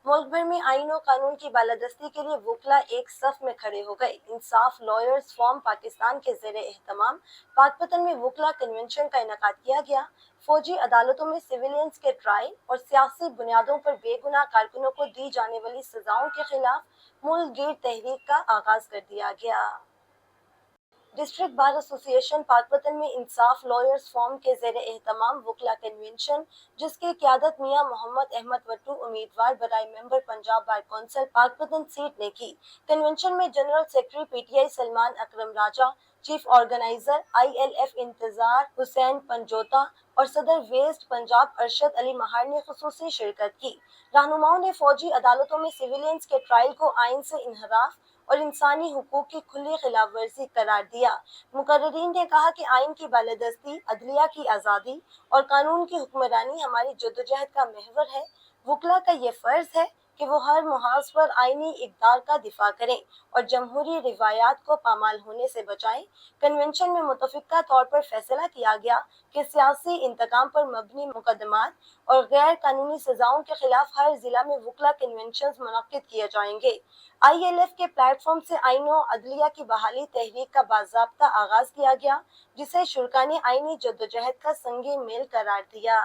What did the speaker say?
मुल्क भर में आइन और कानून की बालादस्ती के लिए वकला एक सफ में खड़े हो गए। इंसाफ लॉयर्स फॉर्म पाकिस्तान के ज़ेरे एहतमाम पाकपतन में वकला कन्वेंशन का इनेकाद किया गया। फौजी अदालतों में सिविलियंस के ट्रायल और सियासी बुनियादों पर बेगुनाह कारकुनों को दी जाने वाली सजाओं के खिलाफ मुल्क गिर तहरीक का आगाज कर दिया गया। डिस्ट्रिक्ट बार एसोसिएशन पाकपतन में इंसाफ लॉयर्स फॉर्म के ज़ेरे एहतमाम वकला कन्वेंशन, जिसकी क़यादत मियां मोहम्मद अहमद वट्टू उम्मीदवार बराए member Punjab bar council Pakpattan seat ने की। कन्वेंशन में general secretary PTI Salman Akram Raja, chief organizer ILF Intezar Hussain Panjota और सदर वेस्ट पंजाब अरशद अली महार ने खुसूसी शिरकत की। रहनुमाओं ने फौजी अदालतों में सिविलियंस के ट्रायल को आइन से इनहराफ और इंसानी हुकूक की खुली खिलाफ वर्जी करार दिया। मुकर्रीन ने कहा कि आइन की बालादस्ती, अदलिया की आज़ादी और कानून की हुक्मरानी हमारी जद्दोजहद का महवर है। वकला का ये फर्ज है कि वो हर मुहाज पर आइनी इक़दार का दिफा करें और जमहूरी रिवायात को पामाल होने से बचाएं। कन्वेंशन में मुतफ़िक़ा तौर पर फैसला किया गया कि सियासी इंतकाम पर मबनी मुकदमात और गैर कानूनी सजाओं के खिलाफ हर जिला में वकला कन्वेंशन मुनक्किद किए जाएंगे। आईएलएफ के प्लेटफॉर्म से आइन और अदलिया की बहाली तहरीक का बाज़ाब्ता आगाज किया गया, जिसे शुरा ने आइनी जद्दोजहद का संगीन मेल करार दिया।